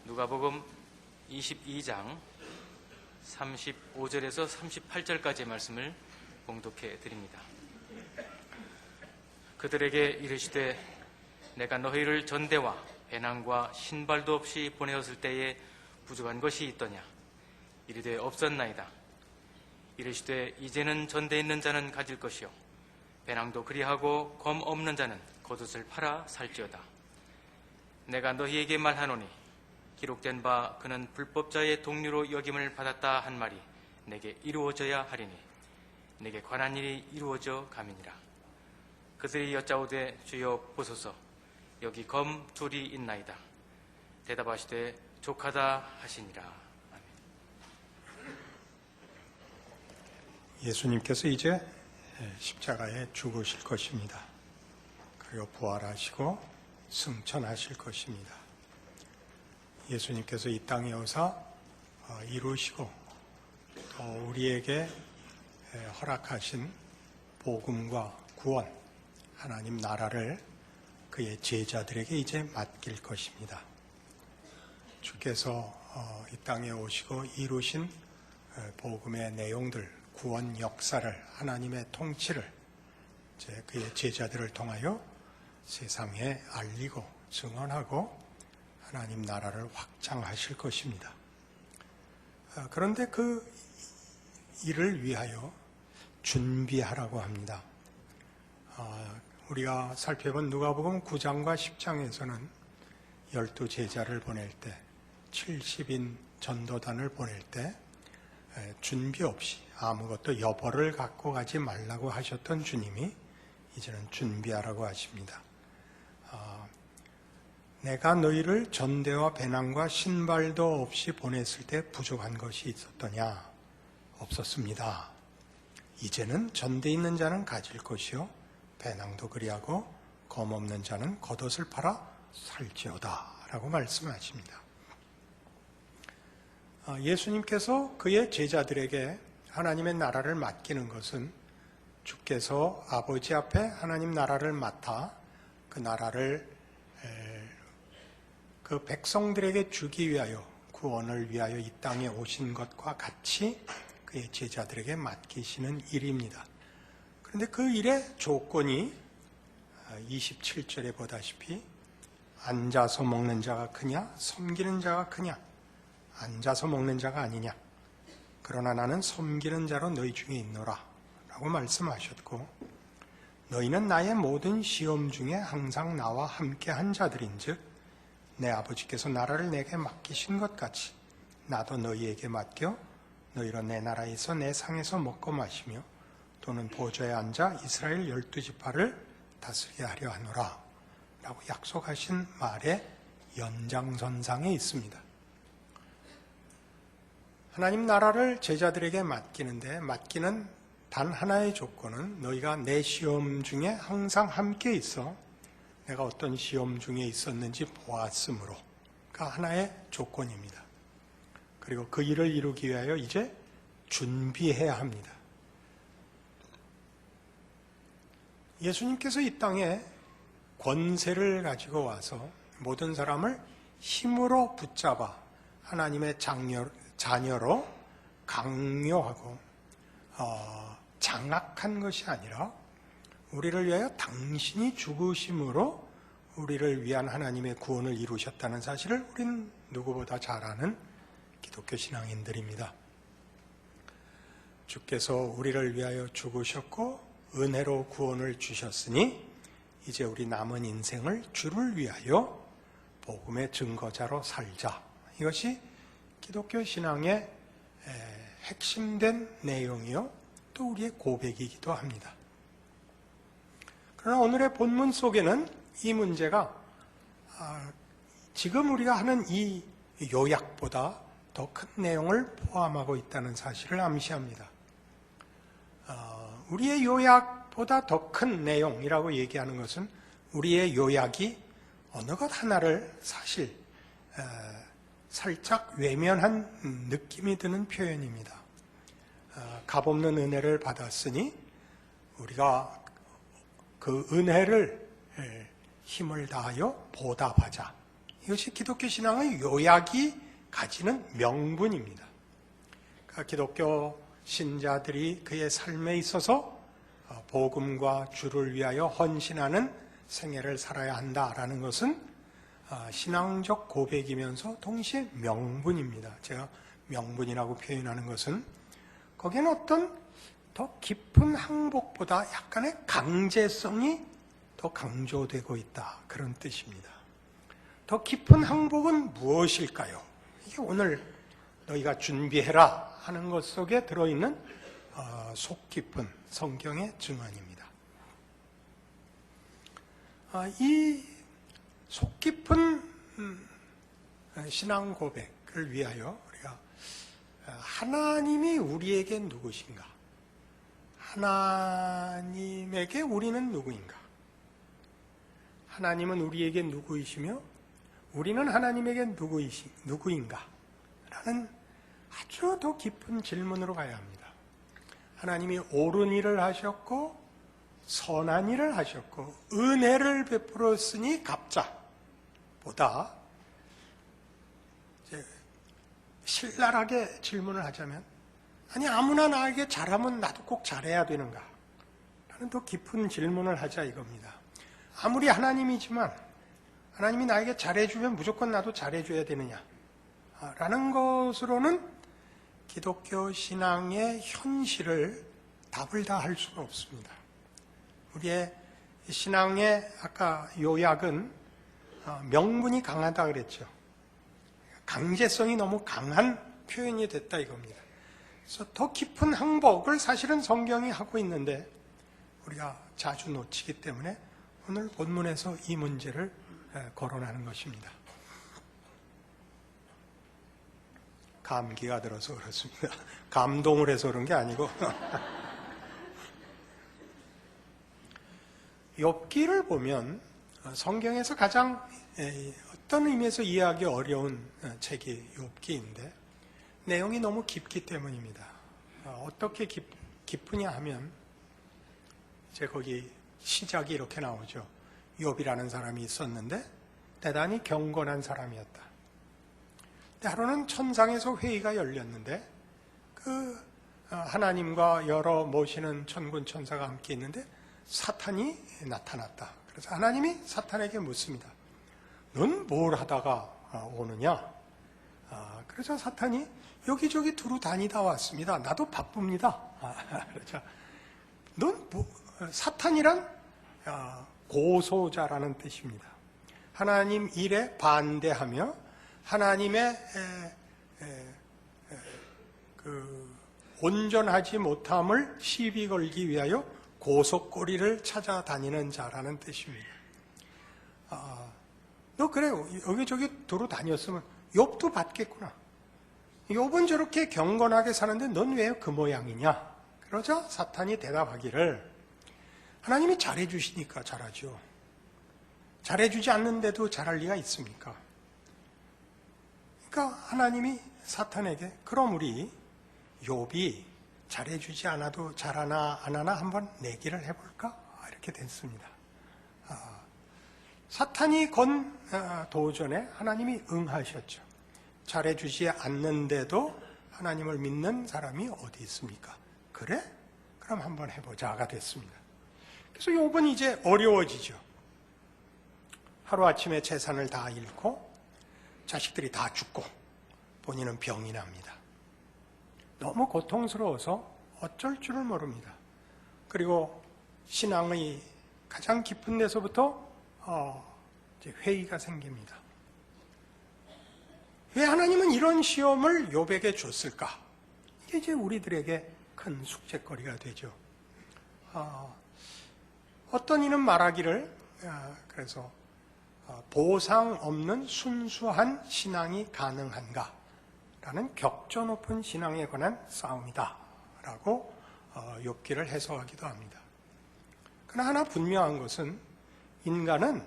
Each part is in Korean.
누가복음 22장 35절에서 38절까지의 말씀을 봉독해 드립니다. 그들에게 이르시되 내가 너희를 전대와 배낭과 신발도 없이 보내었을 때에 부족한 것이 있더냐? 이르되 없었나이다. 이르시되 이제는 전대 있는 자는 가질 것이요 배낭도 그리하고 검 없는 자는 겉옷을 팔아 살지어다. 내가 너희에게 말하노니 기록된 바 그는 불법자의 동류로 여김을 받았다 한 말이 내게 이루어져야 하리니 내게 관한 일이 이루어져 가미니라. 그들이 여짜오되 주여 보소서 여기 검 둘이 있나이다. 대답하시되 족하다 하시니라. 아멘. 예수님께서 이제 십자가에 죽으실 것입니다. 그리고 부활하시고 승천하실 것입니다. 예수님께서 이 땅에 오사 이루시고 또 우리에게 허락하신 복음과 구원, 하나님 나라를 그의 제자들에게 이제 맡길 것입니다. 주께서 이 땅에 오시고 이루신 복음의 내용들, 구원 역사를, 하나님의 통치를 이제 그의 제자들을 통하여 세상에 알리고 증언하고 하나님 나라를 확장하실 것입니다. 그런데 그 일을 위하여 준비하라고 합니다. 우리가 살펴본 누가복음 9장과 10장에서는 12제자를 보낼 때, 70인 전도단을 보낼 때 준비 없이 아무것도 여벌을 갖고 가지 말라고 하셨던 주님이 이제는 준비하라고 하십니다. 내가 너희를 전대와 배낭과 신발도 없이 보냈을 때 부족한 것이 있었더냐? 없었습니다. 이제는 전대 있는 자는 가질 것이요 배낭도 그리하고 검 없는 자는 겉옷을 팔아 살지어다 라고 말씀하십니다. 예수님께서 그의 제자들에게 하나님의 나라를 맡기는 것은 주께서 아버지 앞에 하나님 나라를 맡아 그 나라를 그 백성들에게 주기 위하여, 구원을 위하여 이 땅에 오신 것과 같이 그의 제자들에게 맡기시는 일입니다. 그런데 그 일의 조건이 27절에 보다시피 앉아서 먹는 자가 크냐 섬기는 자가 크냐? 앉아서 먹는 자가 아니냐? 그러나 나는 섬기는 자로 너희 중에 있노라 라고 말씀하셨고, 너희는 나의 모든 시험 중에 항상 나와 함께 한 자들인즉 내 아버지께서 나라를 내게 맡기신 것 같이 나도 너희에게 맡겨 너희로 내 나라에서 내 상에서 먹고 마시며 또는 보좌에 앉아 이스라엘 12지파를 다스리게 하려 하노라 라고 약속하신 말의 연장선상에 있습니다. 하나님 나라를 제자들에게 맡기는데 맡기는 단 하나의 조건은 너희가 내 시험 중에 항상 함께 있어 내가 어떤 시험 중에 있었는지 보았으므로가 하나의 조건입니다. 그리고 그 일을 이루기 위하여 이제 준비해야 합니다. 예수님께서 이 땅에 권세를 가지고 와서 모든 사람을 힘으로 붙잡아 하나님의 자녀로 강요하고 장악한 것이 아니라 우리를 위하여 당신이 죽으심으로 우리를 위한 하나님의 구원을 이루셨다는 사실을 우리는 누구보다 잘 아는 기독교 신앙인들입니다. 주께서 우리를 위하여 죽으셨고 은혜로 구원을 주셨으니 이제 우리 남은 인생을 주를 위하여 복음의 증거자로 살자. 이것이 기독교 신앙의 핵심된 내용이요 또 우리의 고백이기도 합니다. 그러나 오늘의 본문 속에는 이 문제가 지금 우리가 하는 이 요약보다 더 큰 내용을 포함하고 있다는 사실을 암시합니다. 우리의 요약보다 더 큰 내용이라고 얘기하는 것은 우리의 요약이 어느 것 하나를 사실 살짝 외면한 느낌이 드는 표현입니다. 값없는 은혜를 받았으니 우리가 그 은혜를 힘을 다하여 보답하자. 이것이 기독교 신앙의 요약이 가지는 명분입니다. 그러니까 기독교 신자들이 그의 삶에 있어서 복음과 주를 위하여 헌신하는 생애를 살아야 한다라는 것은 신앙적 고백이면서 동시에 명분입니다. 제가 명분이라고 표현하는 것은 거기에는 어떤 더 깊은 항복보다 약간의 강제성이 더 강조되고 있다, 그런 뜻입니다. 더 깊은 항복은 무엇일까요? 이게 오늘 너희가 준비해라 하는 것 속에 들어있는 속 깊은 성경의 증언입니다. 이 속 깊은 신앙 고백을 위하여 우리가 하나님이 우리에게 누구신가? 하나님에게 우리는 누구인가? 하나님은 우리에게 누구이시며 우리는 하나님에게 누구인가? 라는 아주 더 깊은 질문으로 가야 합니다. 하나님이 옳은 일을 하셨고 선한 일을 하셨고 은혜를 베풀었으니 갚자보다 신랄하게 질문을 하자면 아니 아무나 나에게 잘하면 나도 꼭 잘해야 되는가? 라는 더 깊은 질문을 하자 이겁니다. 아무리 하나님이지만 하나님이 나에게 잘해주면 무조건 나도 잘해줘야 되느냐? 라는 것으로는 기독교 신앙의 현실을 답을 다 할 수가 없습니다. 우리의 신앙의 아까 요약은 명분이 강하다 그랬죠. 강제성이 너무 강한 표현이 됐다 이겁니다. 그래서 더 깊은 항복을 사실은 성경이 하고 있는데 우리가 자주 놓치기 때문에 오늘 본문에서 이 문제를 거론하는 것입니다. 감기가 들어서 그렇습니다. 감동을 해서 그런 게 아니고 욥기를 보면 성경에서 가장 어떤 의미에서 이해하기 어려운 책이 욥기인데 내용이 너무 깊기 때문입니다. 어떻게 깊으냐 하면 이제 거기 시작이 이렇게 나오죠. 욥이라는 사람이 있었는데 대단히 경건한 사람이었다. 하루는 천상에서 회의가 열렸는데 그 하나님과 여러 모시는 천군 천사가 함께 있는데 사탄이 나타났다. 그래서 하나님이 사탄에게 묻습니다. 넌 뭘 하다가 오느냐? 그래서 사탄이 여기저기 두루 다니다 왔습니다. 나도 바쁩니다. 그렇죠. 사탄이란 고소자라는 뜻입니다. 하나님 일에 반대하며 하나님의 온전하지 못함을 시비 걸기 위하여 고속거리를 찾아다니는 자라는 뜻입니다. 너 그래 여기저기 두루 다녔으면 욥도 받겠구나. 욥은 저렇게 경건하게 사는데 넌 왜 그 모양이냐? 그러자 사탄이 대답하기를 하나님이 잘해주시니까 잘하죠. 잘해주지 않는데도 잘할 리가 있습니까? 그러니까 하나님이 사탄에게 그럼 우리 욥이 잘해주지 않아도 잘하나 안 하나 한번 내기를 해볼까? 이렇게 됐습니다. 사탄이 건 도전에 하나님이 응하셨죠. 잘해주지 않는데도 하나님을 믿는 사람이 어디 있습니까? 그래? 그럼 한번 해보자가 됐습니다. 그래서 욥은 이제 어려워지죠. 하루아침에 재산을 다 잃고 자식들이 다 죽고 본인은 병이 납니다. 너무 고통스러워서 어쩔 줄을 모릅니다. 그리고 신앙의 가장 깊은 데서부터 이제 회의가 생깁니다. 왜 하나님은 이런 시험을 욥에게 줬을까? 이게 이제 우리들에게 큰 숙제거리가 되죠. 어떤 이는 말하기를 그래서 보상 없는 순수한 신앙이 가능한가? 라는 격조 높은 신앙에 관한 싸움이다 라고 욥기를 해석하기도 합니다. 그러나 하나 분명한 것은 인간은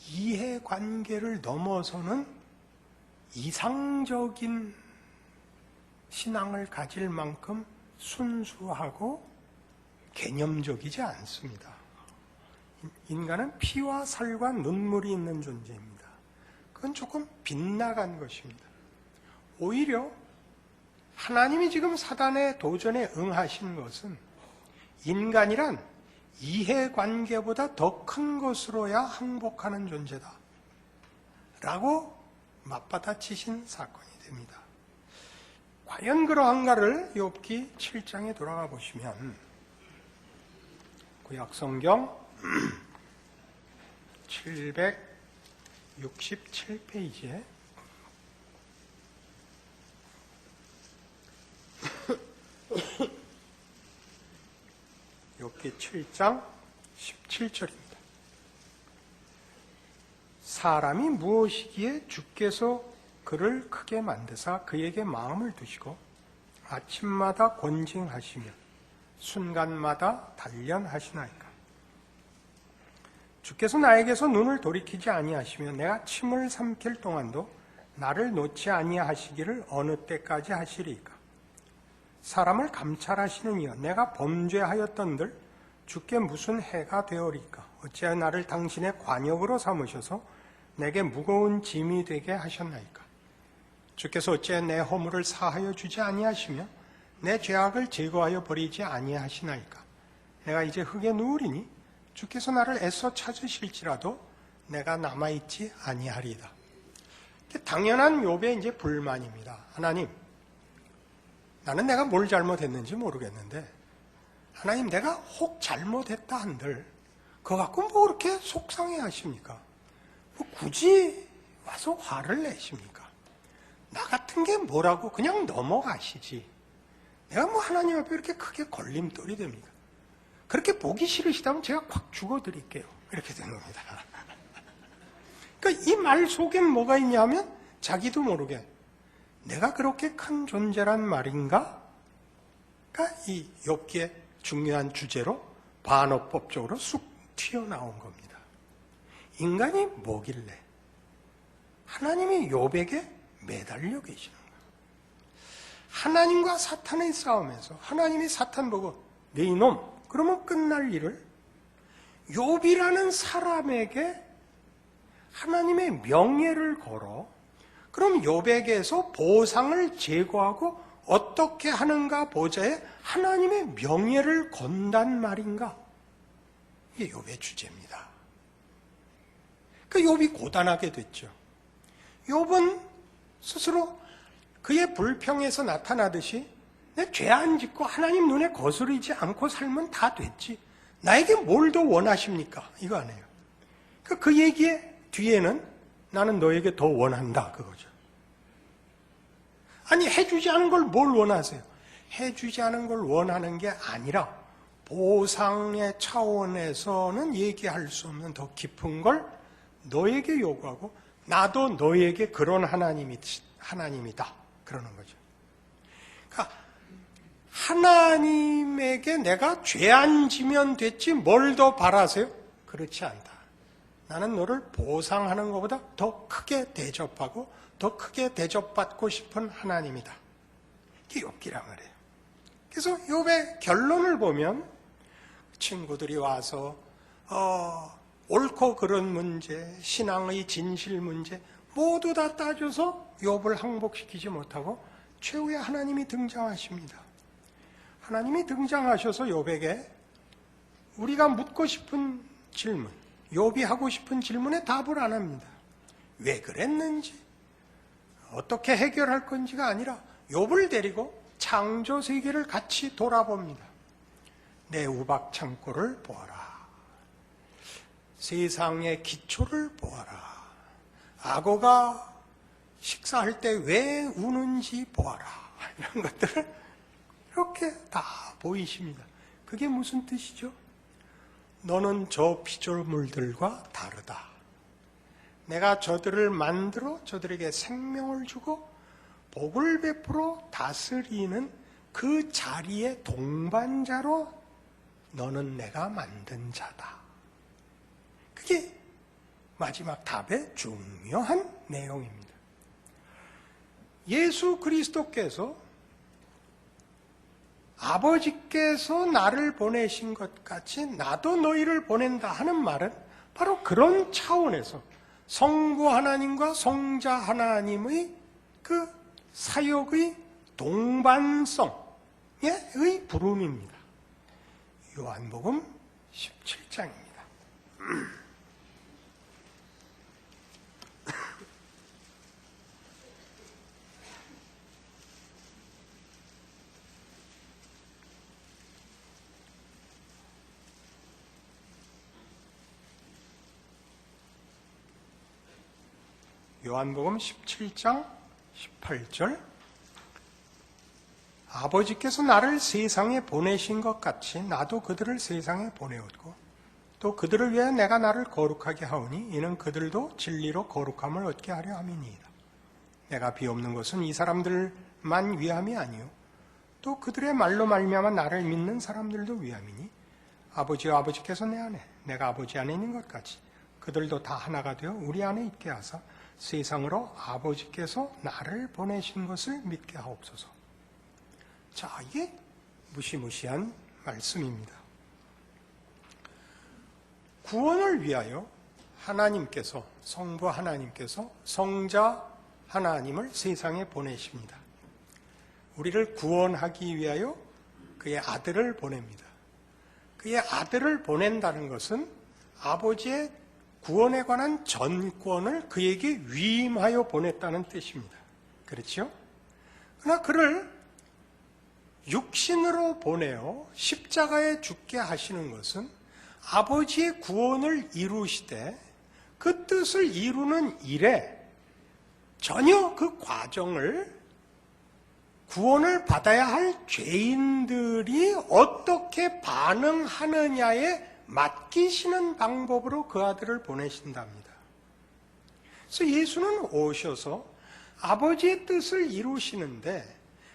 이해관계를 넘어서는 이상적인 신앙을 가질 만큼 순수하고 개념적이지 않습니다. 인간은 피와 살과 눈물이 있는 존재입니다. 그건 조금 빗나간 것입니다. 오히려 하나님이 지금 사단의 도전에 응하신 것은 인간이란 이해관계보다 더 큰 것으로야 항복하는 존재다 라고 맞받아치신 사건이 됩니다. 과연 그러한가를 욥기 7장에 돌아가 보시면 구약성경 767페이지에 욥기 7장 17절입니다. 사람이 무엇이기에 주께서 그를 크게 만드사 그에게 마음을 두시고 아침마다 권징하시며 순간마다 단련하시나이까. 주께서 나에게서 눈을 돌이키지 아니하시며 내가 침을 삼킬 동안도 나를 놓지 아니하시기를 어느 때까지 하시리이까. 사람을 감찰하시는 이여 내가 범죄하였던들 주께 무슨 해가 되어리까. 어찌하여 나를 당신의 관역으로 삼으셔서 내게 무거운 짐이 되게 하셨나이까. 주께서 어찌하여 내 허물을 사하여 주지 아니하시며 내 죄악을 제거하여 버리지 아니하시나이까. 내가 이제 흙에 누우리니 주께서 나를 애써 찾으실지라도 내가 남아있지 아니하리이다. 당연한 욥의 이제 불만입니다. 하나님, 나는 내가 뭘 잘못했는지 모르겠는데 하나님, 내가 혹 잘못했다 한들 그거 갖고 뭐 그렇게 속상해 하십니까? 뭐 굳이 와서 화를 내십니까? 나 같은 게 뭐라고 그냥 넘어가시지. 내가 뭐 하나님 앞에 이렇게 크게 걸림돌이 됩니까? 그렇게 보기 싫으시다면 제가 확 죽어드릴게요. 이렇게 되는 겁니다. 그러니까 이 말 속엔 뭐가 있냐면 자기도 모르게 내가 그렇게 큰 존재란 말인가? 그러니까 이 욥기의 중요한 주제로 반어법적으로 쑥 튀어나온 겁니다. 인간이 뭐길래 하나님이 욥에게 매달려 계시는 거예요. 하나님과 사탄의 싸움에서 하나님이 사탄 보고 네 이놈 그러면 끝날 일을 욥이라는 사람에게 하나님의 명예를 걸어 그럼 욥에게서 보상을 제거하고 어떻게 하는가 보자에 하나님의 명예를 건단 말인가? 이게 욥의 주제입니다. 그 욥이 고단하게 됐죠. 욥은 스스로 그의 불평에서 나타나듯이 내 죄 안 짓고 하나님 눈에 거스르지 않고 살면 다 됐지. 나에게 뭘 더 원하십니까? 이거 아니에요. 그 얘기의 뒤에는 나는 너에게 더 원한다 그거죠. 아니 해주지 않은 걸 뭘 원하세요? 해주지 않은 걸 원하는 게 아니라 보상의 차원에서는 얘기할 수 없는 더 깊은 걸 너에게 요구하고 나도 너에게 그런 하나님이다 그러는 거죠. 그러니까 하나님에게 내가 죄 안 지면 됐지 뭘 더 바라세요? 그렇지 않다. 나는 너를 보상하는 것보다 더 크게 대접하고 더 크게 대접받고 싶은 하나님이다. 이게 욥기란 말이에요. 그래서 욥의 결론을 보면 친구들이 와서 옳고 그른 문제, 신앙의 진실 문제 모두 다 따져서 욥을 항복시키지 못하고 최후에 하나님이 등장하십니다. 하나님이 등장하셔서 욥에게 우리가 묻고 싶은 질문, 욥이 하고 싶은 질문에 답을 안 합니다. 왜 그랬는지, 어떻게 해결할 건지가 아니라 욥을 데리고 창조 세계를 같이 돌아봅니다. 내 우박 창고를 보아라. 세상의 기초를 보아라. 악어가 식사할 때 왜 우는지 보아라. 이런 것들을 이렇게 다 보이십니다. 그게 무슨 뜻이죠? 너는 저 피조물들과 다르다. 내가 저들을 만들어 저들에게 생명을 주고 복을 베풀어 다스리는 그 자리의 동반자로 너는 내가 만든 자다. 그게 마지막 답의 중요한 내용입니다. 예수 그리스도께서 아버지께서 나를 보내신 것 같이 나도 너희를 보낸다 하는 말은 바로 그런 차원에서 성부 하나님과 성자 하나님의 그 사역의 동반성의 부름입니다. 요한복음 17장입니다. 요한복음 17장 18절 아버지께서 나를 세상에 보내신 것 같이 나도 그들을 세상에 보내었고 또 그들을 위해 내가 나를 거룩하게 하오니 이는 그들도 진리로 거룩함을 얻게 하려 함이니이다. 내가 비옵는 것은 이 사람들만 위함이 아니요 또 그들의 말로 말미암아 나를 믿는 사람들도 위함이니 아버지와 아버지께서 내 안에 내가 아버지 안에 있는 것 같이 그들도 다 하나가 되어 우리 안에 있게 하사 세상으로 아버지께서 나를 보내신 것을 믿게 하옵소서. 자, 이게 무시무시한 말씀입니다. 구원을 위하여 하나님께서, 성부 하나님께서 성자 하나님을 세상에 보내십니다. 우리를 구원하기 위하여 그의 아들을 보냅니다. 그의 아들을 보낸다는 것은 아버지의 구원에 관한 전권을 그에게 위임하여 보냈다는 뜻입니다. 그렇죠? 그러나 그를 육신으로 보내어 십자가에 죽게 하시는 것은 아버지의 구원을 이루시되 그 뜻을 이루는 일에 전혀 그 과정을 구원을 받아야 할 죄인들이 어떻게 반응하느냐에 맡기시는 방법으로 그 아들을 보내신답니다. 그래서 예수는 오셔서 아버지의 뜻을 이루시는데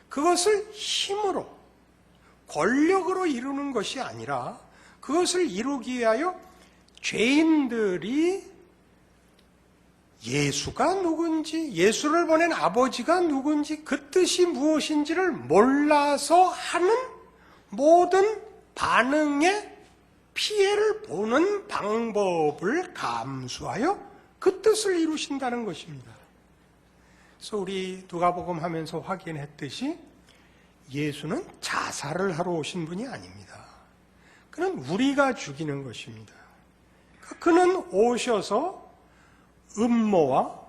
그것을 힘으로, 권력으로 이루는 것이 아니라 그것을 이루기 위하여 죄인들이 예수가 누군지, 예수를 보낸 아버지가 누군지, 그 뜻이 무엇인지를 몰라서 하는 모든 반응에 피해를 보는 방법을 감수하여 그 뜻을 이루신다는 것입니다. 그래서 우리 누가복음 하면서 확인했듯이 예수는 자살을 하러 오신 분이 아닙니다. 그는 우리가 죽이는 것입니다. 그는 오셔서 음모와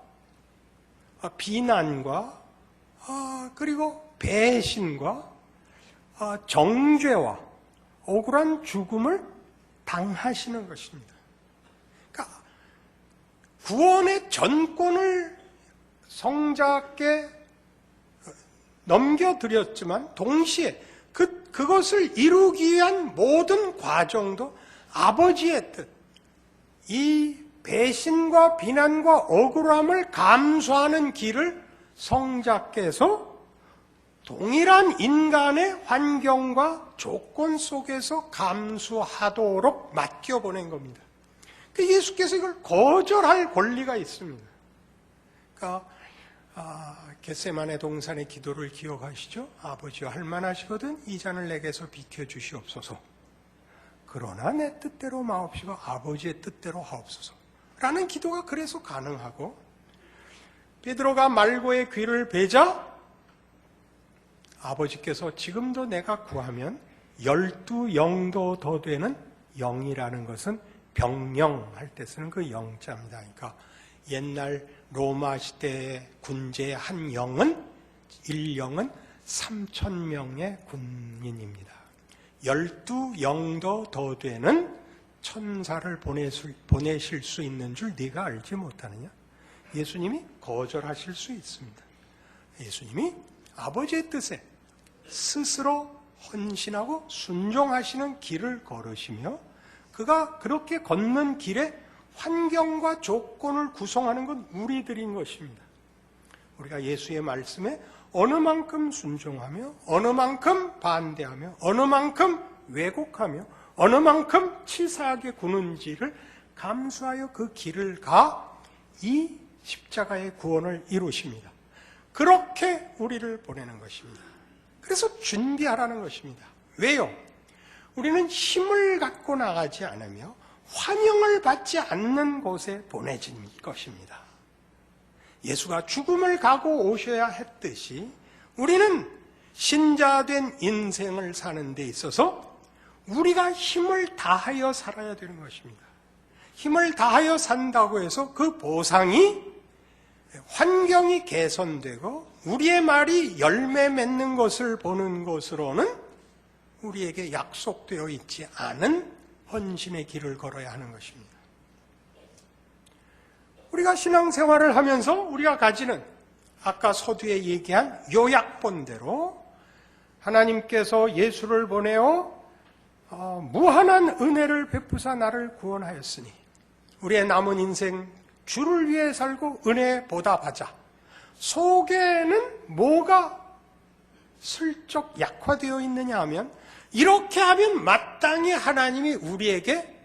비난과 그리고 배신과 정죄와 억울한 죽음을 당하시는 것입니다. 그러니까 구원의 전권을 성자께 넘겨드렸지만 동시에 그것을 이루기 위한 모든 과정도 아버지의 뜻, 이 배신과 비난과 억울함을 감수하는 길을 성자께서 동일한 인간의 환경과 조건 속에서 감수하도록 맡겨보낸 겁니다. 예수께서 이걸 거절할 권리가 있습니다. 그러니까 겟세마네 동산의 기도를 기억하시죠? 아버지여 할만하시거든 이 잔을 내게서 비켜주시옵소서. 그러나 내 뜻대로 마옵시고 아버지의 뜻대로 하옵소서. 라는 기도가 그래서 가능하고 베드로가 말고의 귀를 베자 아버지께서 지금도 내가 구하면 12영도 더 되는 영이라는 것은 병영할 때 쓰는 그 영자입니다. 그러니까 옛날 로마 시대의 군제의 한 영은 1영은 3,000명의 군인입니다. 12영도 더 되는 천사를 보내실 수 있는 줄 네가 알지 못하느냐? 예수님이 거절하실 수 있습니다. 예수님이 아버지의 뜻에 스스로 헌신하고 순종하시는 길을 걸으시며 그가 그렇게 걷는 길에 환경과 조건을 구성하는 건 우리들인 것입니다. 우리가 예수의 말씀에 어느 만큼 순종하며 어느 만큼 반대하며 어느 만큼 왜곡하며 어느 만큼 치사하게 구는지를 감수하여 그 길을 가 이 십자가의 구원을 이루십니다. 그렇게 우리를 보내는 것입니다. 그래서 준비하라는 것입니다. 왜요? 우리는 힘을 갖고 나가지 않으며 환영을 받지 않는 곳에 보내진 것입니다. 예수가 죽음을 가고 오셔야 했듯이 우리는 신자된 인생을 사는 데 있어서 우리가 힘을 다하여 살아야 되는 것입니다. 힘을 다하여 산다고 해서 그 보상이 환경이 개선되고 우리의 말이 열매 맺는 것을 보는 것으로는 우리에게 약속되어 있지 않은 헌신의 길을 걸어야 하는 것입니다. 우리가 신앙생활을 하면서 우리가 가지는 아까 서두에 얘기한 요약본대로 하나님께서 예수를 보내어 무한한 은혜를 베푸사 나를 구원하였으니 우리의 남은 인생 주를 위해 살고 은혜 보답하자. 속에는 뭐가 슬쩍 약화되어 있느냐 하면 이렇게 하면 마땅히 하나님이 우리에게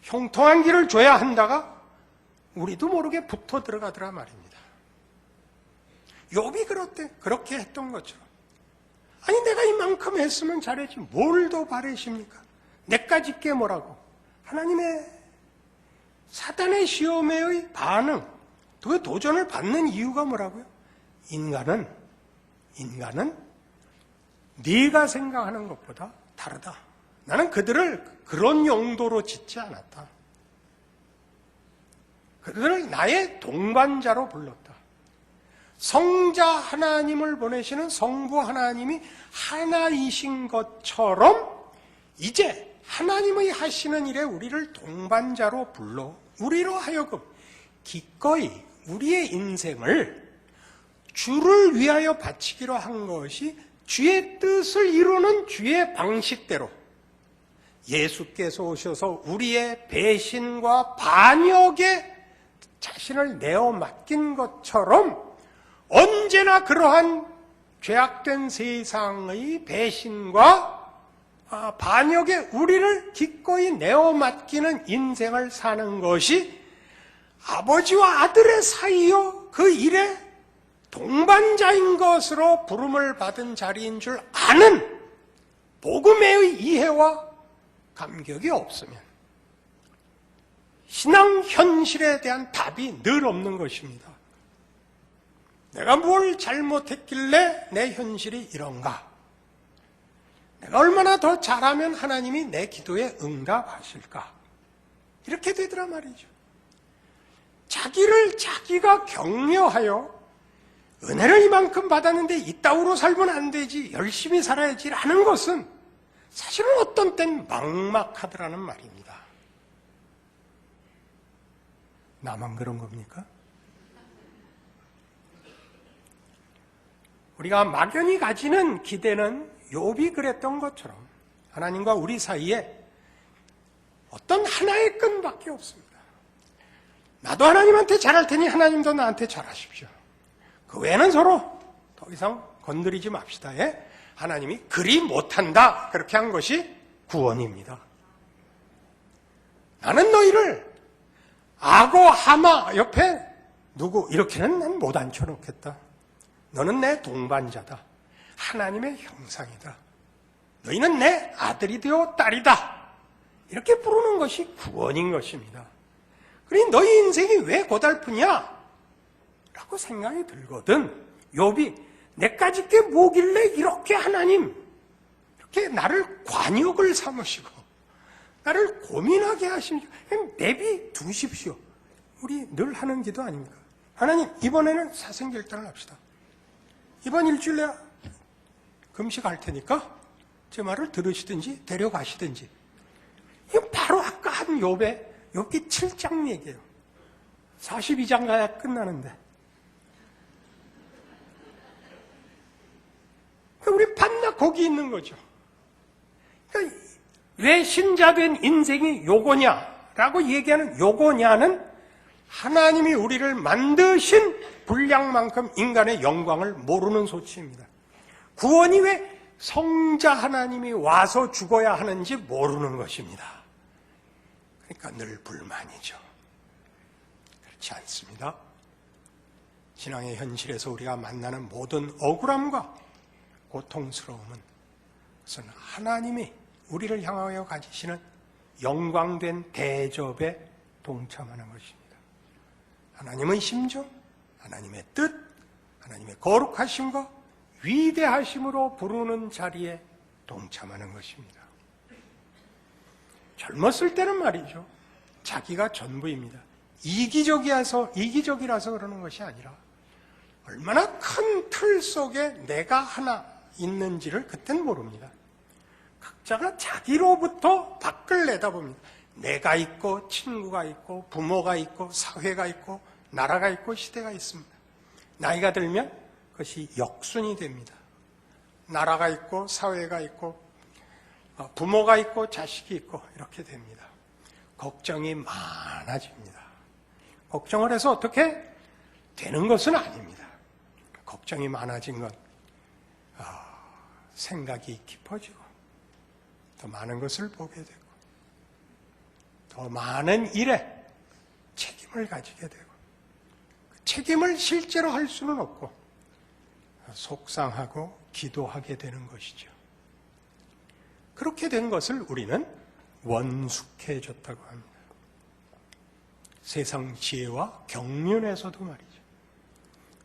형통한 길을 줘야 한다가 우리도 모르게 붙어 들어가더라 말입니다. 욥이 그렇게 했던 것처럼 아니 내가 이만큼 했으면 잘했지 뭘 더 바라십니까? 내까지 게 뭐라고? 하나님의 사단의 시험의 반응, 그 도전을 받는 이유가 뭐라고요? 인간은 네가 생각하는 것보다 다르다. 나는 그들을 그런 용도로 짓지 않았다. 그들을 나의 동반자로 불렀다. 성자 하나님을 보내시는 성부 하나님이 하나이신 것처럼 이제 하나님의 하시는 일에 우리를 동반자로 불러 우리로 하여금 기꺼이 우리의 인생을 주를 위하여 바치기로 한 것이 주의 뜻을 이루는 주의 방식대로 예수께서 오셔서 우리의 배신과 반역에 자신을 내어 맡긴 것처럼 언제나 그러한 죄악된 세상의 배신과 반역에 우리를 기꺼이 내어 맡기는 인생을 사는 것이 아버지와 아들의 사이요 그 일에 동반자인 것으로 부름을 받은 자리인 줄 아는 복음의 이해와 감격이 없으면 신앙 현실에 대한 답이 늘 없는 것입니다. 내가 뭘 잘못했길래 내 현실이 이런가? 내가 얼마나 더 잘하면 하나님이 내 기도에 응답하실까? 이렇게 되더라 말이죠. 자기를 자기가 격려하여 은혜를 이만큼 받았는데 이따위로 살면 안 되지, 열심히 살아야지라는 것은 사실은 어떤 땐 막막하더라는 말입니다. 나만 그런 겁니까? 우리가 막연히 가지는 기대는 욥이 그랬던 것처럼 하나님과 우리 사이에 어떤 하나의 끈밖에 없습니다. 나도 하나님한테 잘할 테니 하나님도 나한테 잘하십시오. 그 외에는 서로 더 이상 건드리지 맙시다. 하나님이 그리 못한다. 그렇게 한 것이 구원입니다. 나는 너희를 악어 하마 옆에 누구 이렇게는 난 못 앉혀놓겠다. 너는 내 동반자다. 하나님의 형상이다. 너희는 내 아들이 되어 딸이다. 이렇게 부르는 것이 구원인 것입니다. 그러니 너희 인생이 왜 고달프냐? 라고 생각이 들거든. 욥이 내까지 게 뭐길래 이렇게 하나님 이렇게 나를 관역을 삼으시고 나를 고민하게 하십니까? 그냥 내비 두십시오. 우리 늘 하는 기도 아닙니까? 하나님 이번에는 사생결단을 합시다. 이번 일주일에 금식할 테니까 제 말을 들으시든지 데려가시든지. 이건 바로 아까 한 욥의 욥기 7장 얘기예요. 42장 가야 끝나는데. 우리 반나 거기 있는 거죠. 그러니까 왜 신자된 인생이 요거냐라고 얘기하는 요거냐는 하나님이 우리를 만드신 분량만큼 인간의 영광을 모르는 소치입니다. 구원이 왜 성자 하나님이 와서 죽어야 하는지 모르는 것입니다. 그러니까 늘 불만이죠. 그렇지 않습니다. 신앙의 현실에서 우리가 만나는 모든 억울함과 고통스러움은 그것은 하나님이 우리를 향하여 가지시는 영광된 대접에 동참하는 것입니다. 하나님의 심정, 하나님의 뜻, 하나님의 거룩하심과 위대하심으로 부르는 자리에 동참하는 것입니다. 젊었을 때는 말이죠. 자기가 전부입니다. 이기적이라서 그러는 것이 아니라 얼마나 큰 틀 속에 내가 하나 있는지를 그때는 모릅니다. 각자가 자기로부터 밖을 내다봅니다. 내가 있고 친구가 있고 부모가 있고 사회가 있고 나라가 있고 시대가 있습니다. 나이가 들면 그것이 역순이 됩니다. 나라가 있고 사회가 있고 부모가 있고 자식이 있고 이렇게 됩니다. 걱정이 많아집니다. 걱정을 해서 어떻게 되는 것은 아닙니다. 걱정이 많아진 건 생각이 깊어지고 더 많은 것을 보게 되고 더 많은 일에 책임을 가지게 되고 그 책임을 실제로 할 수는 없고 속상하고 기도하게 되는 것이죠. 그렇게 된 것을 우리는 원숙해졌다고 합니다. 세상 지혜와 경륜에서도 말이죠.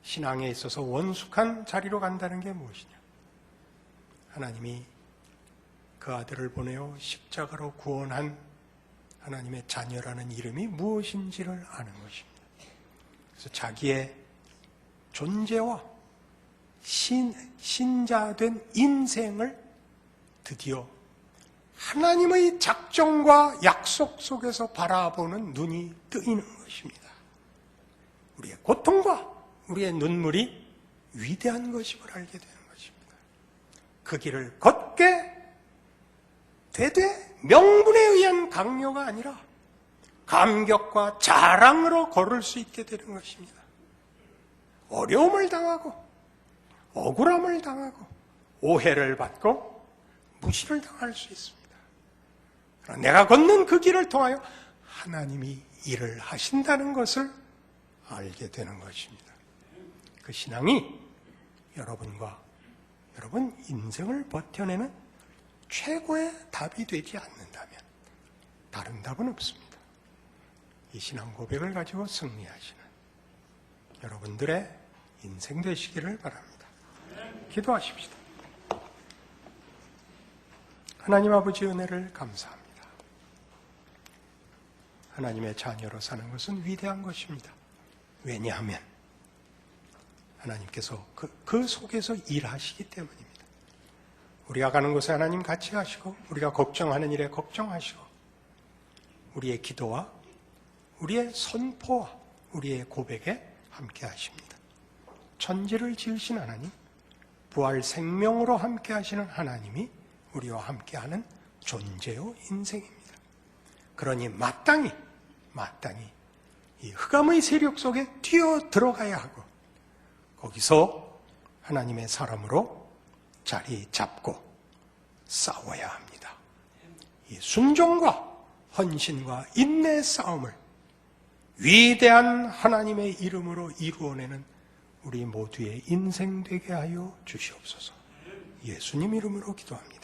신앙에 있어서 원숙한 자리로 간다는 게 무엇이냐? 하나님이 그 아들을 보내어 십자가로 구원한 하나님의 자녀라는 이름이 무엇인지를 아는 것입니다. 그래서 자기의 존재와 신자된 인생을 드디어 하나님의 작정과 약속 속에서 바라보는 눈이 뜨이는 것입니다. 우리의 고통과 우리의 눈물이 위대한 것임을 알게 되는 것입니다. 그 길을 걷게 되되 명분에 의한 강요가 아니라 감격과 자랑으로 걸을 수 있게 되는 것입니다. 어려움을 당하고 억울함을 당하고 오해를 받고 무시를 당할 수 있습니다. 그러나 내가 걷는 그 길을 통하여 하나님이 일을 하신다는 것을 알게 되는 것입니다. 그 신앙이 여러분과 여러분 인생을 버텨내는 최고의 답이 되지 않는다면 다른 답은 없습니다. 이 신앙 고백을 가지고 승리하시는 여러분들의 인생 되시기를 바랍니다. 기도하십시다. 하나님 아버지 은혜를 감사합니다. 하나님의 자녀로 사는 것은 위대한 것입니다. 왜냐하면 하나님께서 그 속에서 일하시기 때문입니다. 우리가 가는 곳에 하나님 같이 가시고 우리가 걱정하는 일에 걱정하시고 우리의 기도와 우리의 선포와 우리의 고백에 함께 하십니다. 천지를 지으신 하나님, 부활 생명으로 함께 하시는 하나님이 우리와 함께하는 존재요 인생입니다. 그러니 마땅히 이 흑암의 세력 속에 뛰어 들어가야 하고 거기서 하나님의 사람으로 자리 잡고 싸워야 합니다. 이 순종과 헌신과 인내의 싸움을 위대한 하나님의 이름으로 이루어내는 우리 모두의 인생 되게 하여 주시옵소서. 예수님 이름으로 기도합니다.